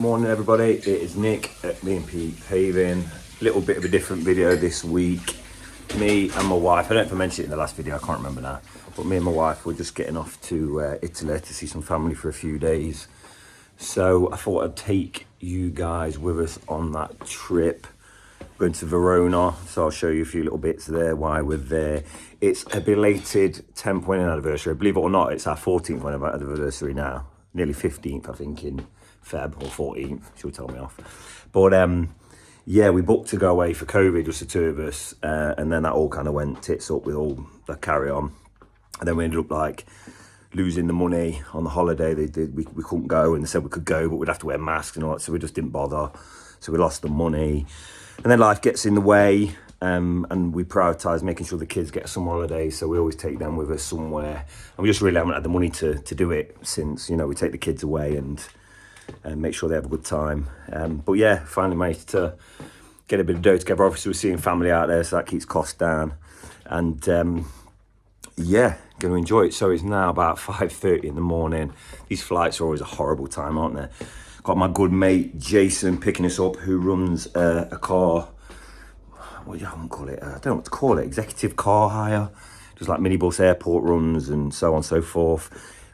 Morning everybody, it is Nick at B&P Paving. Little bit of a different video this week. Me and my wife, I don't know if I mentioned it in the last video, I can't remember now, but me and my wife were just getting off to Italy to see some family for a few days. So I thought I'd take you guys with us on that trip. Going to Verona, so I'll show you a few little bits there, why we're there. It's a belated 10th wedding anniversary. Believe it or not, it's our 14th wedding anniversary now. Nearly 15th, I think, in Feb, or 14th, she'll tell me off. But yeah, we booked to go away for COVID, just the two of us, and then that all kind of went tits up with all the carry on. And then we ended up like losing the money on the holiday. We couldn't go, and they said we could go, but we'd have to wear masks and all that, so we just didn't bother. So we lost the money. And then life gets in the way, and we prioritise making sure the kids get a summer holiday, so we always take them with us somewhere. And we just really haven't had the money to do it since, you know, we take the kids away and make sure they have a good time. But yeah, finally managed to get a bit of dough together. Obviously we're seeing family out there, so that keeps costs down. And yeah, going to enjoy it. So it's now about 5:30 in the morning. These flights are always a horrible time, aren't they? Got my good mate Jason picking us up, who runs a car, what do you call it? I don't know what to call it, executive car hire, just like minibus airport runs and so on and so forth.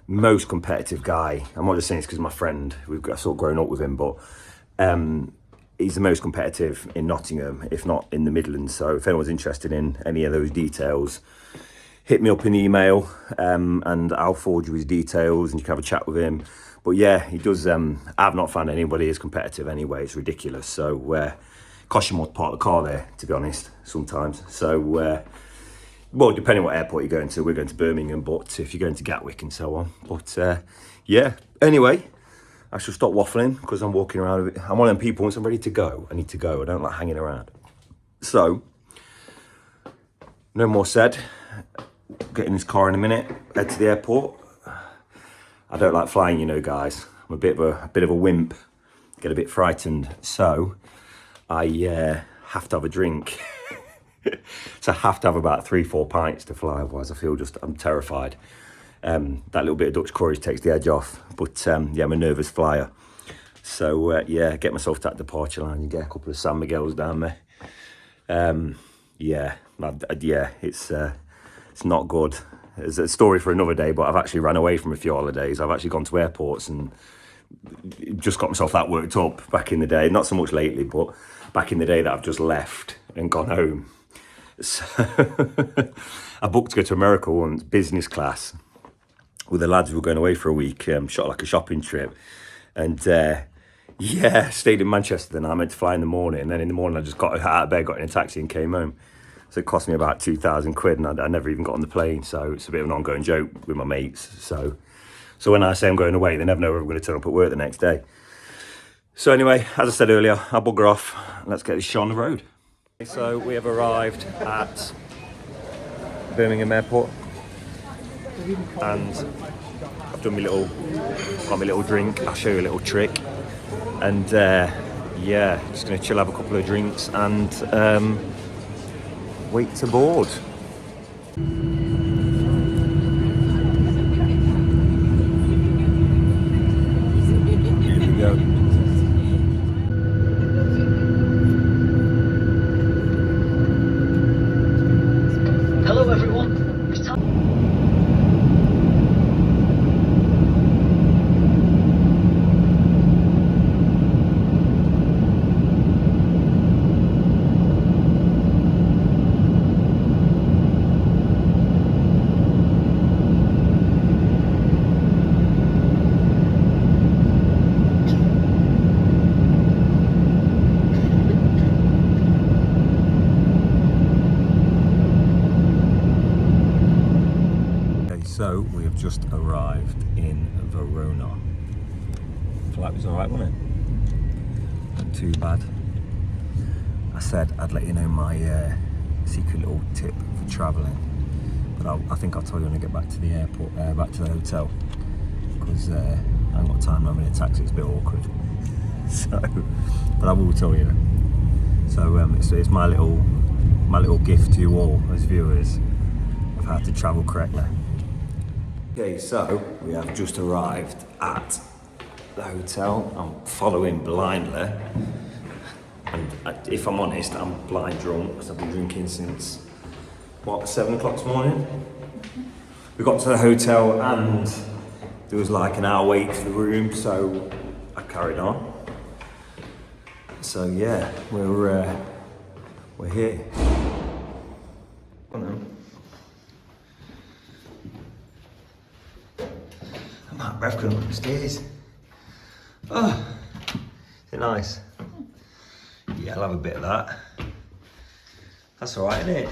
Most competitive guy. I'm not just saying this because my friend, we've got sort of grown up with him, but he's the most competitive in Nottingham, if not in the Midlands. So if anyone's interested in any of those details, hit me up in email and I'll forward you his details and you can have a chat with him. But yeah, he does, I've not found anybody as competitive anyway, it's ridiculous. So costs you more to park the car there, to be honest, sometimes. So, well, depending what airport you're going to, we're going to Birmingham, but if you're going to Gatwick and so on. But yeah, anyway, I shall stop waffling because I'm walking around a bit. I'm one of them people, once I'm ready to go, I need to go. I don't like hanging around. So, no more said. Get in this car in a minute, head to the airport. I don't like flying, you know, guys. I'm a bit of a wimp, get a bit frightened. So I have to have a drink. So I have to have about 3-4 pints to fly, otherwise I feel I'm terrified. That little bit of Dutch courage takes the edge off. But yeah, I'm a nervous flyer. So yeah, get myself to that departure line and get a couple of San Miguel's down there. Yeah, it's not good. It's a story for another day, but I've actually ran away from a few holidays. I've actually gone to airports and just got myself that worked up back in the day. Not so much lately, but back in the day that I've just left and gone home. So I booked to go to America once, business class, with the lads who were going away for a week, shot like a shopping trip. And yeah, stayed in Manchester then. I meant to fly in the morning. And then in the morning I just got out of bed, got in a taxi and came home. So it cost me about 2,000 quid and I never even got on the plane. So it's a bit of an ongoing joke with my mates. So when I say I'm going away, they never know if I'm going to turn up at work the next day. So anyway, as I said earlier, I'll bugger off. Let's get this show on the road. So we have arrived at Birmingham Airport. And I've got my little drink. I'll show you a little trick. And yeah, just going to chill, have a couple of drinks and wait to board. Here we go. Hello everyone, it's time. So we have just arrived in Verona. Flight was alright, wasn't it? Not too bad. I said I'd let you know my secret little tip for travelling, but I think I'll tell you when I get back to the airport, back to the hotel, because I haven't got time. I'm in a taxi, it's a bit awkward. So, but I will tell you. So it's my little gift to you all as viewers of how to travel correctly. Okay, so we have just arrived at the hotel. I'm following blindly. And if I'm honest, I'm blind drunk because I've been drinking since, 7 o'clock this morning? We got to the hotel and there was like an hour wait for the room, so I carried on. So yeah, we're here. I'm out of breath going up the stairs. Oh, is it nice? Yeah, I'll have a bit of that. That's all right, isn't it?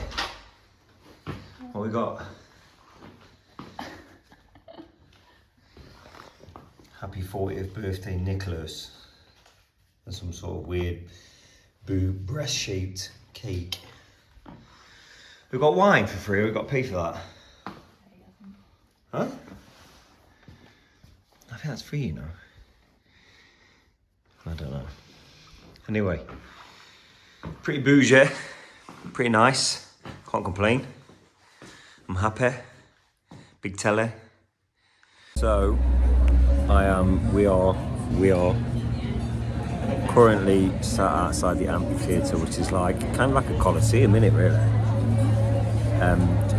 What we got? Happy 40th birthday, Nicholas. And some sort of weird breast-shaped cake. We've got wine for free, we've got to pay for that. Huh? I think that's free, you know. I don't know. Anyway, pretty bougie, pretty nice. Can't complain. I'm happy. Big telly. So, we are currently sat outside the amphitheatre, which is like kind of like a coliseum, isn't it, really?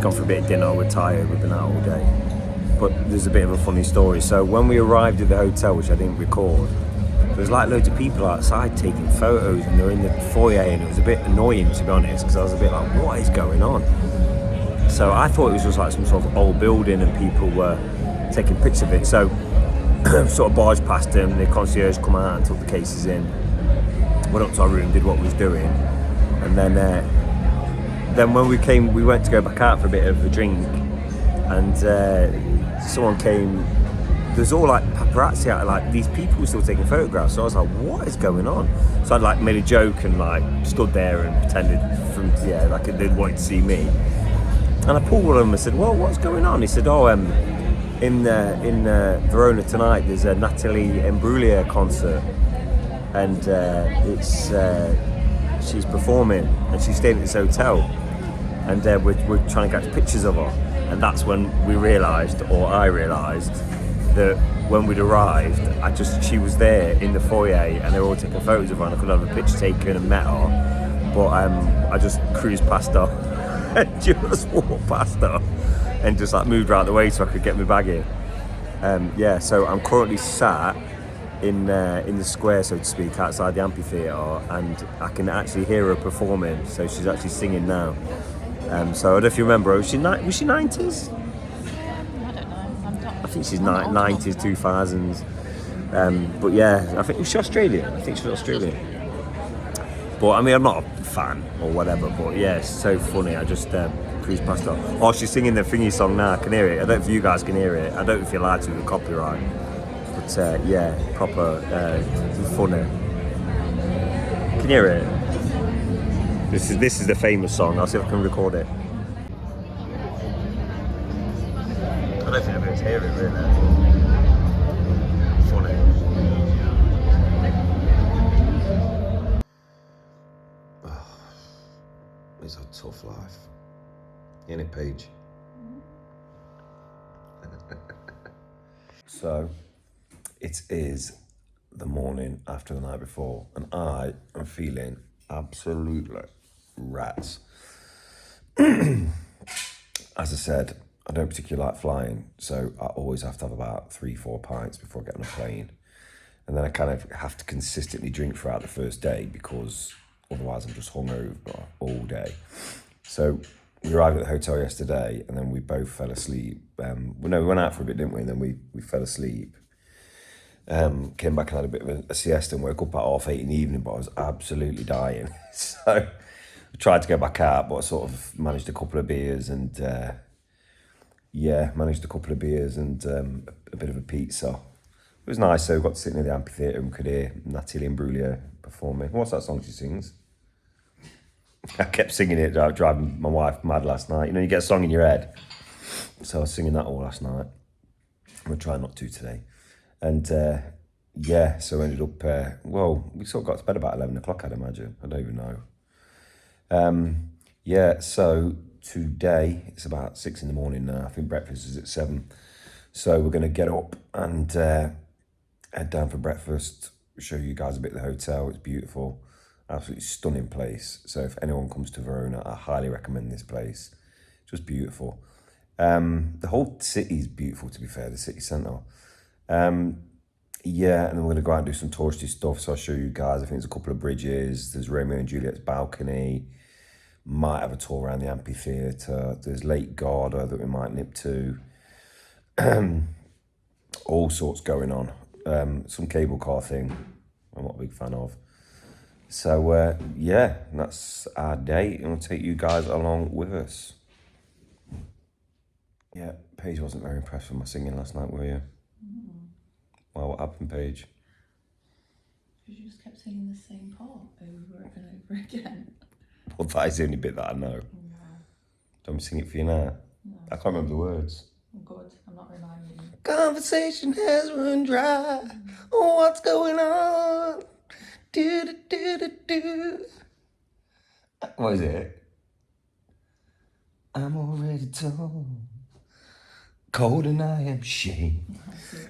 Gone for a bit of dinner, we're tired, we've been out all day. But there's a bit of a funny story. So when we arrived at the hotel, which I didn't record, there was like loads of people outside taking photos and they're in the foyer, and it was a bit annoying, to be honest, because I was a bit like, what is going on? So I thought it was just like some sort of old building and people were taking pictures of it. So sort of barged past them, the concierge come out and took the cases in, went up to our room, did what we was doing, and then when we went to go back out for a bit of a drink, and someone came. There's all like paparazzi out, like these people were still taking photographs. So I was like, what is going on? So I'd like made a joke and like stood there and pretended like they wanted to see me. And I pulled one of them and said, well, what's going on? He said, oh, in Verona tonight there's a Natalie Imbruglia concert, and she's performing and she's staying at this hotel, and we're trying to catch pictures of her. And that's when I realised that when we'd arrived, she was there in the foyer and they were all taking photos of her, and I couldn't have a picture taken and met her, but I just cruised past her and just walked past her and just like moved out the way so I could get my bag in. So I'm currently sat in the square, so to speak, outside the amphitheatre, and I can actually hear her performing, so she's actually singing now. So I don't know if you remember her, was she 90s? I think she's 90s, 2000s. But yeah, I think she's Australian. I think she's Australian. But I mean, I'm not a fan or whatever, but yeah, it's so funny. I just cruised past her. Oh, she's singing the thingy song now. I can hear it. I don't know if you guys can hear it. I don't know if you're allowed to with copyright. But yeah, proper funny. Can you hear it? This is the famous song. I'll see if I can record it. I don't think everyone's hear it really. Funny. Oh, it's a tough life. In it, Paige. So, it is the morning after the night before, and I am feeling absolutely rats. As I said, I don't particularly like flying, so I always have to have about 3-4 pints before I get on a plane. And then I kind of have to consistently drink throughout the first day because otherwise I'm just hungover all day. So we arrived at the hotel yesterday and then we both fell asleep. We went out for a bit, didn't we? And then we fell asleep. Came back and had a bit of a siesta and woke up at 8:30 in the evening, but I was absolutely dying. So I tried to go back out, but I sort of managed a couple of beers and a bit of a pizza. It was nice, so we got to sit near the amphitheatre and could hear Natalie Imbruglia performing. What's that song she sings? I kept singing it, driving my wife mad last night. You know, you get a song in your head. So I was singing that all last night. I'm going to try not to today. And so ended up, we sort of got to bed about 11 o'clock, I'd imagine. I don't even know. So today, it's about 6 in the morning now. I think breakfast is at 7. So we're going to get up and head down for breakfast, show you guys a bit of the hotel. It's beautiful, absolutely stunning place. So if anyone comes to Verona, I highly recommend this place. It's just beautiful. The whole city is beautiful, to be fair, the city centre. Yeah, and then we're going to go out and do some touristy stuff. So I'll show you guys. I think there's a couple of bridges. There's Romeo and Juliet's balcony. Might have a tour around the amphitheatre. There's Lake Garda that we might nip to. All sorts going on. Some cable car thing I'm not a big fan of. So, yeah, that's our day. And we'll take you guys along with us. Yeah, Paige wasn't very impressed with my singing last night, were you? Well, what happened, Paige? Because you just kept singing the same part over and over again. Well, that is the only bit that I know. No. Don't sing it for you now. No. I can't remember the words. Oh, good. I'm not reminding you. Conversation has run dry. Oh, what's going on? Do do do do do. What is it? I'm already told. Cold and I am ashamed.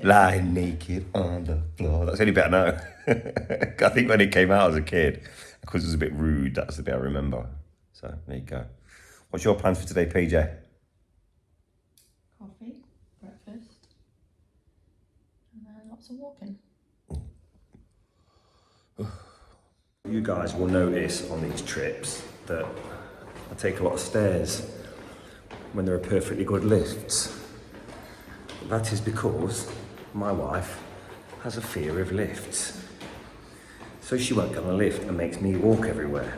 Lying naked on the floor. That's the only bit I know. I think when it came out as a kid, because it was a bit rude, that's the bit I remember. So there you go. What's your plans for today, PJ? Coffee, breakfast, and then lots of walking. You guys will notice on these trips that I take a lot of stairs when there are perfectly good lifts. That is because my wife has a fear of lifts. So she won't get on a lift and makes me walk everywhere.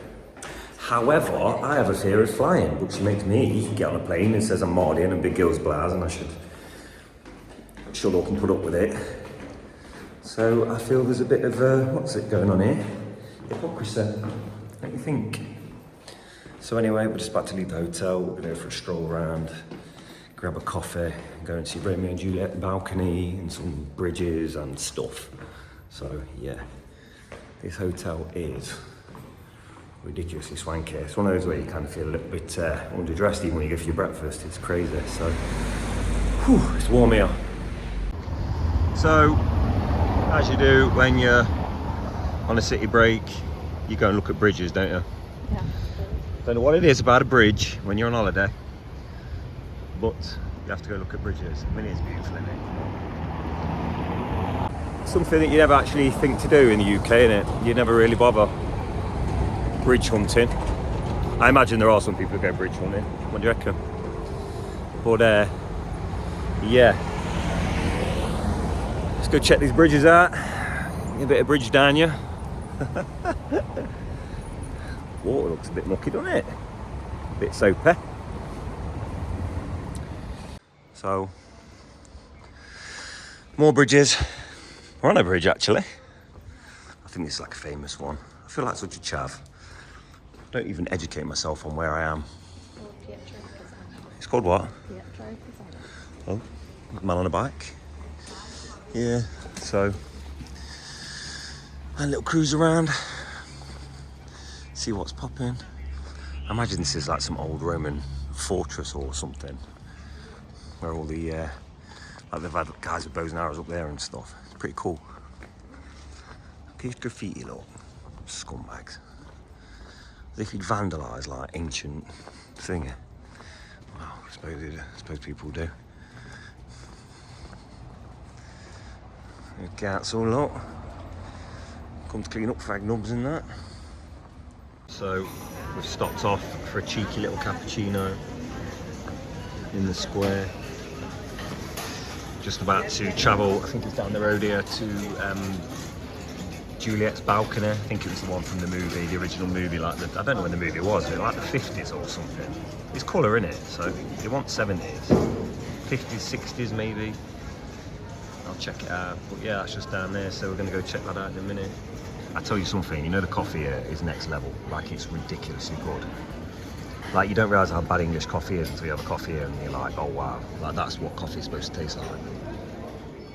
However, I have a fear of flying, but she makes me get on a plane and says I'm Mardian and big girls blaz and I should shut up and put up with it. So I feel there's a bit of, what's it going on here? Hypocrisy, don't you think? So anyway, we're just about to leave the hotel. We're gonna go for a stroll around, grab a coffee, go and see Romeo and Juliet balcony and some bridges and stuff. So yeah, this hotel is ridiculously swanky. It's one of those where you kind of feel a little bit underdressed even when you go for your breakfast. It's crazy. So, whew, it's warm here. So, as you do when you're on a city break, you go and look at bridges, don't you? Yeah. Don't know what it is about a bridge when you're on holiday, but you have to go look at bridges. I mean, it's beautiful, isn't it? Something that you never actually think to do in the UK, innit? You never really bother. Bridge hunting. I imagine there are some people who go bridge hunting. What do you reckon? But yeah. Let's go check these bridges out. Get a bit of bridge down here. Water looks a bit mucky, doesn't it? A bit soapy. So, more bridges. We're on a bridge actually. I think this is like a famous one. I feel like such a chav. I don't even educate myself on where I am. It's called what? Oh, man on a bike. Yeah, so a little cruise around, see what's popping. I imagine this is like some old Roman fortress or something, where all the like they've had guys with bows and arrows up there and stuff. It's pretty cool. Look at his graffiti, look, scumbags. As if he'd vandalise like ancient thingy. Well, I suppose people do. Gats all lot. Come to clean up fag nubs and that. So we've stopped off for a cheeky little cappuccino in the square. Just about to travel, I think it's down the road here, to Juliet's balcony. I think it was the one from the movie, the original movie, like I don't know when the movie was, but like the 50s or something. It's colour, innit? So they want 70s, 50s, 60s maybe. I'll check it out. But yeah, that's just down there, so we're gonna go check that out in a minute. I tell you something, you know the coffee here is next level. Like, it's ridiculously good. Like, you don't realise how bad English coffee is until you have a coffee here and you're like, oh wow, like that's what coffee is supposed to taste like.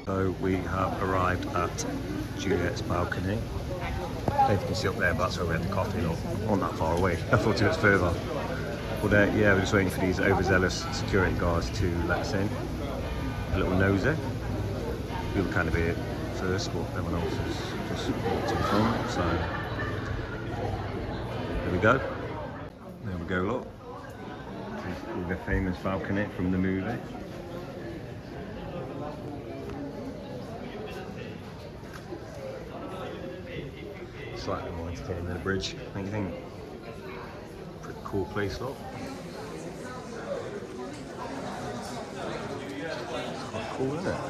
So we have arrived at Juliet's balcony. I don't know if you can see up there, but that's where we had the coffee. Look, not that far away. I thought it was further. But yeah, we're just waiting for these overzealous security guards to let us in. A little nosy. We were kind of here for first, but everyone else has just walked in front, so there we go. There we go, look. This is the famous balcony from the movie. Slightly more entertaining than the bridge. What do you think? Pretty cool place, look. It's quite cool, isn't it?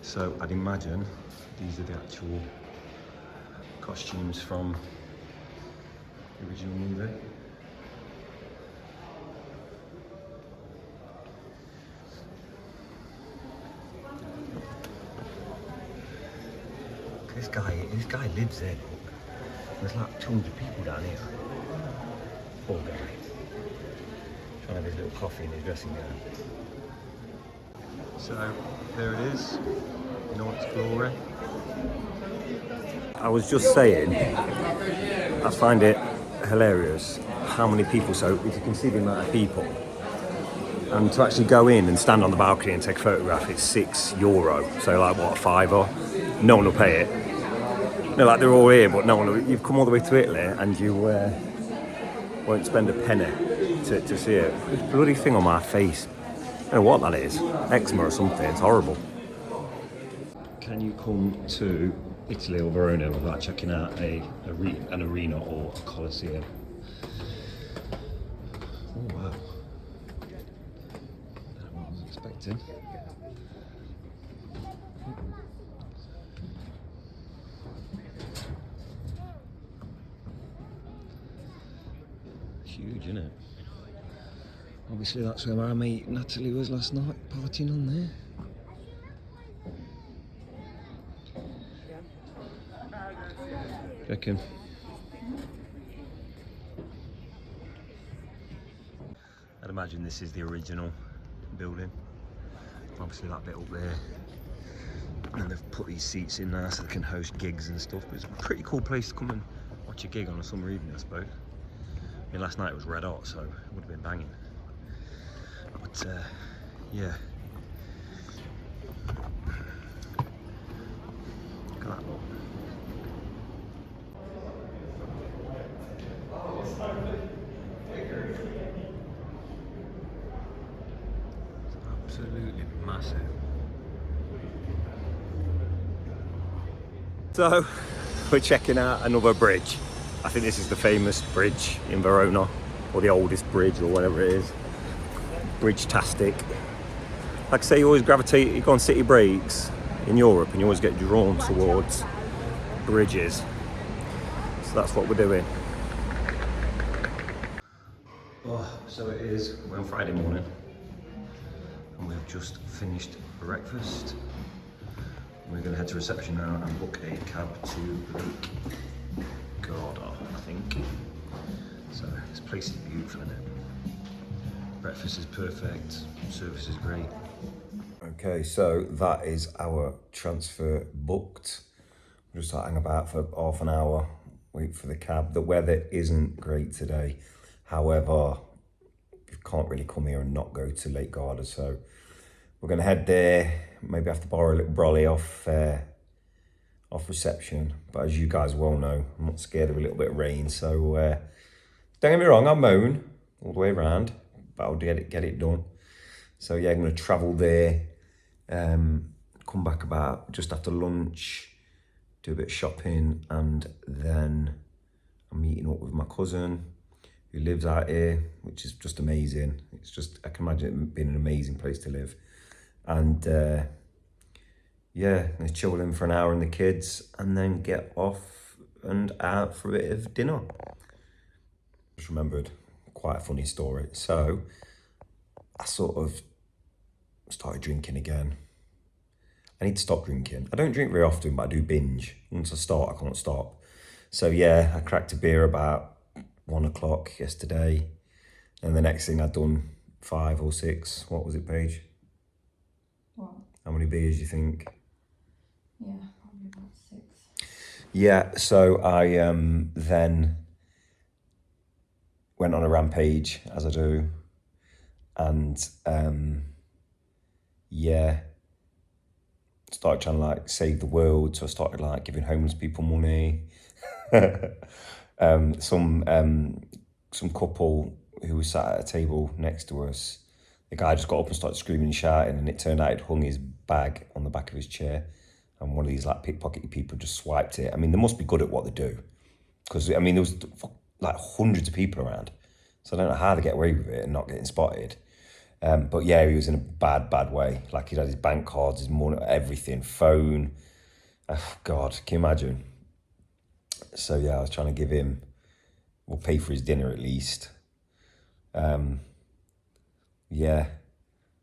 So I'd imagine these are the actual costumes from the original movie. This guy lives there, look. There's like 200 people down here. Poor guy. Trying to have his little coffee in his dressing gown. So there it is, in all its glory. I was just saying, I find it hilarious how many people, so if you can see the amount of people, and to actually go in and stand on the balcony and take a photograph, it's €6, so like what, a fiver? No one will pay it. No, like they're all here, but no one will. You've come all the way to Italy and you won't spend a penny to see it. This bloody thing on my face. I don't know what that is. Eczema or something. It's horrible. Can you come to Italy or Verona without checking out an arena or a coliseum? Oh wow. That's what I was expecting. Huge, isn't it? Obviously that's where my mate Natalie was last night, partying on there. Reckon. I'd imagine this is the original building. Obviously that bit up there. And they've put these seats in there so they can host gigs and stuff. But it's a pretty cool place to come and watch a gig on a summer evening, I suppose. I mean, last night it was red hot, so it would have been banging. But yeah. Look at that look. It's absolutely massive. So, we're checking out another bridge. I think this is the famous bridge in Verona, or the oldest bridge, or whatever it is. Bridge-tastic. Like I say, you always gravitate, you go on city breaks in Europe and you always get drawn towards bridges. So that's what we're doing. Oh, so it is, we're on Friday morning and we've just finished breakfast. We're going to head to reception now and book a cab to Lake Garda, I think. So this place is beautiful, isn't it? Breakfast is perfect, service is great. Okay, so that is our transfer booked. We'll just hang about for half an hour, wait for the cab. The weather isn't great today. However, you can't really come here and not go to Lake Garda. So we're gonna head there, maybe have to borrow a little brolly off reception. But as you guys well know, I'm not scared of a little bit of rain. So don't get me wrong, I'll moan all the way around, but I'll get it done. So yeah, I'm gonna travel there, come back about just after lunch, do a bit of shopping, and then I'm meeting up with my cousin who lives out here, which is just amazing. It's just, I can imagine it being an amazing place to live. And yeah, I'm gonna chill with him for an hour and the kids, and then get off and out for a bit of dinner. Just remembered quite a funny story. So I sort of started drinking again. I need to stop drinking. I don't drink very often, but I do binge. Once I start, I can't stop. So yeah, I cracked a beer about 1 o'clock yesterday. And the next thing I'd done 5 or 6. What was it, Paige? What? How many beers do you think? Yeah, probably about 6. Yeah, so I then went on a rampage, as I do. And yeah, started trying to like save the world. So I started like giving homeless people money. Some couple who was sat at a table next to us, the guy just got up and started screaming and shouting, and it turned out he'd hung his bag on the back of his chair, and one of these like pickpockety people just swiped it. I mean, they must be good at what they do, because I mean there was like hundreds of people around, so I don't know how they get away with it and not getting spotted. But yeah, he was in a bad way. Like he'd had his bank cards, his money, everything, phone. Oh, God, can you imagine? So yeah, I was trying to give him, we'll pay for his dinner at least. Yeah,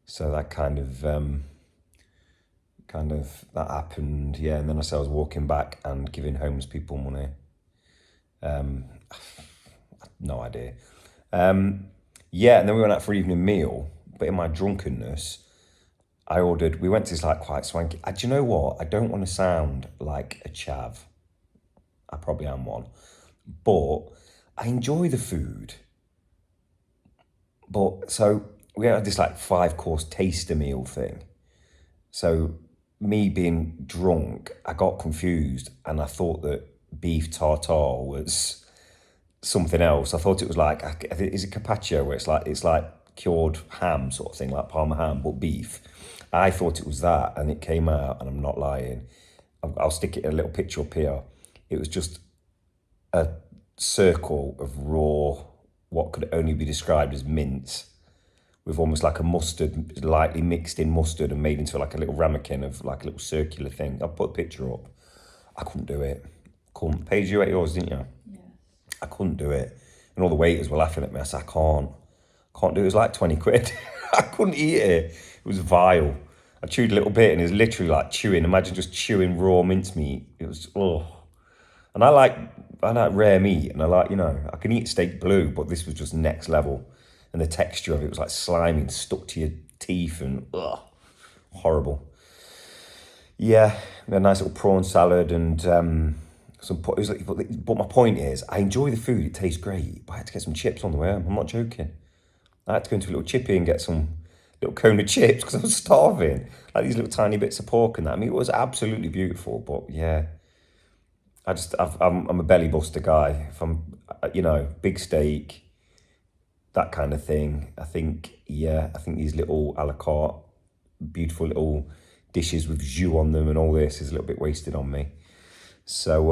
so that kind of that happened. Yeah, and then I was walking back and giving homeless people money. No idea. Yeah, and then we went out for evening meal. But in my drunkenness, we went to this like quite swanky. Do you know what? I don't want to sound like a chav. I probably am one. But I enjoy the food. But so we had this like 5-course taster meal thing. So me being drunk, I got confused and I thought that beef tartare was something else. I thought it was like, is it carpaccio, where it's like cured ham sort of thing, like Parma ham, but beef. I thought it was that, and it came out, and I'm not lying. I'll stick it in a little picture up here. It was just a circle of raw, what could only be described as mince, with almost like a mustard, lightly mixed in mustard and made into like a little ramekin of like a little circular thing. I'll put a picture up. I couldn't do it. Couldn't. Paige, you ate yours, didn't you? Yes. I couldn't do it. And all the waiters were laughing at me. I said, I can't do it. It was like 20 quid. I couldn't eat it. It was vile. I chewed a little bit and it was literally like chewing. Imagine just chewing raw mincemeat. It was, oh. And I like rare meat, and I like, I can eat steak blue, but this was just next level. And the texture of it was like slimy and stuck to your teeth, and horrible. Yeah, we had a nice little prawn salad and it was like, but my point is, I enjoy the food, it tastes great, but I had to get some chips on the way home. I'm not joking. I had to go into a little chippy and get some little cone of chips because I was starving. Like these little tiny bits of pork and that. I mean, it was absolutely beautiful, but yeah. I'm a belly buster guy. If I'm, big steak, that kind of thing. I think these little a la carte, beautiful little dishes with jus on them and all this is a little bit wasted on me. So,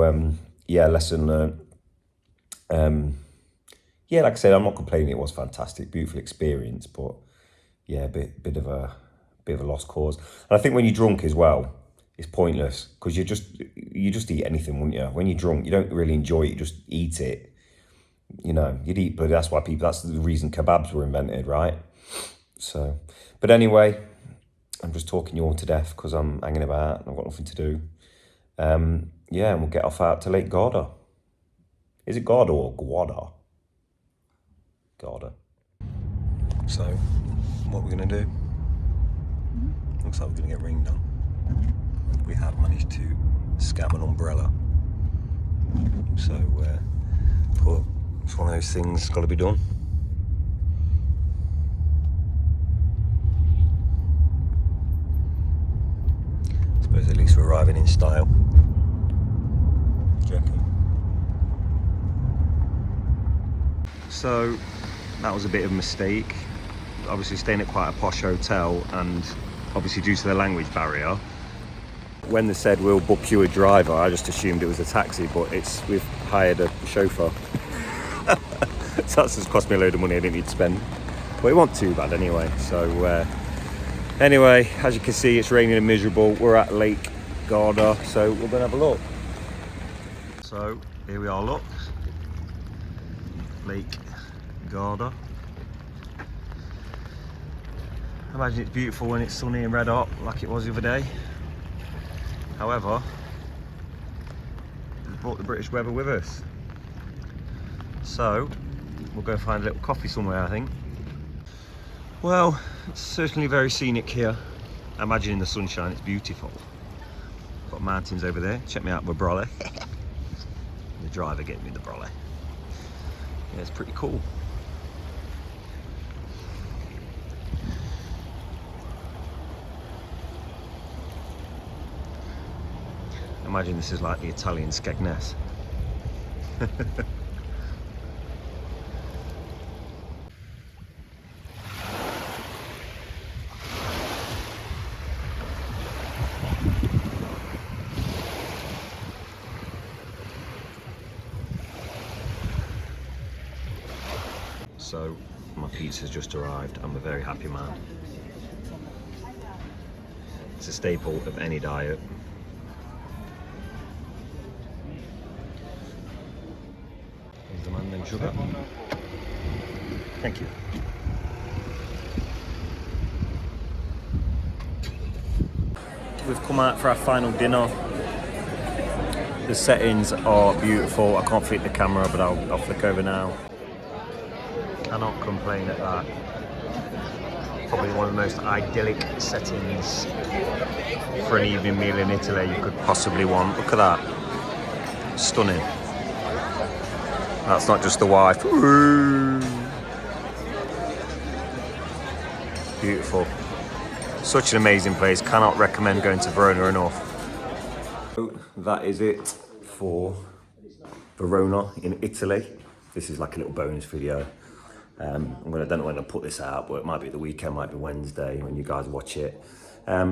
lesson learned. Like I said, I'm not complaining. It was fantastic, beautiful experience, but yeah, a bit of a lost cause. And I think when you're drunk as well, it's pointless because you just eat anything, wouldn't you? When you're drunk, you don't really enjoy it. You just eat it. You'd eat blood. That's the reason kebabs were invented, right? So, but anyway, I'm just talking you all to death because I'm hanging about and I've got nothing to do. And we'll get off out to Lake Garda. Is it Garda or Guada? Garda. So, what are we going to do? Looks like we're going to get rained on. We have managed to scam an umbrella. So, but it's one of those things got to be done. I suppose at least we're arriving in style. Do you reckon? So, that was a bit of a mistake. Obviously staying at quite a posh hotel, and obviously due to the language barrier, when they said we'll book you a driver, I just assumed it was a taxi, but we've hired a chauffeur. So that's just cost me a load of money I didn't need to spend. But it wasn't too bad anyway. So anyway, as you can see, it's raining and miserable. We're at Lake Garda, so we're gonna have a look. So here we are, look. Lake Garda. I imagine it's beautiful when it's sunny and red hot like it was the other day. However, we've brought the British weather with us. So, we'll go find a little coffee somewhere, I think. Well, it's certainly very scenic here. I imagine in the sunshine it's beautiful. Got mountains over there. Check me out with brolly. The driver gave me the brolly. Yeah, it's pretty cool. Imagine this is like the Italian Skegness. So my pizza's just arrived. I'm a very happy man. It's a staple of any diet. Here's the man named Sugar. Thank you. We've come out for our final dinner. The settings are beautiful. I can't flick the camera, but I'll flick over now. Cannot complain at that. Probably one of the most idyllic settings for an evening meal in Italy you could possibly want. Look at that. Stunning. That's not just the wife. Ooh. Beautiful. Such an amazing place. Cannot recommend going to Verona enough. So that is it for Verona in Italy. This is like a little bonus video. I don't know when I'll put this out, but it might be the weekend, might be Wednesday when you guys watch it.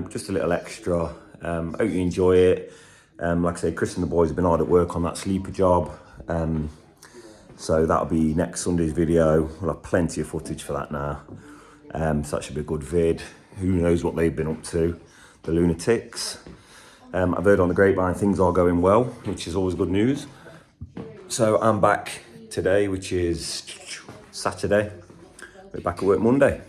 Just a little extra. Hope you enjoy it. Like I say, Chris and the boys have been hard at work on that sleeper job. So that'll be next Sunday's video. We'll have plenty of footage for that now. So that should be a good vid. Who knows what they've been up to, the lunatics. I've heard on the grapevine things are going well, which is always good news. So I'm back today, which is Saturday. We're back at work Monday.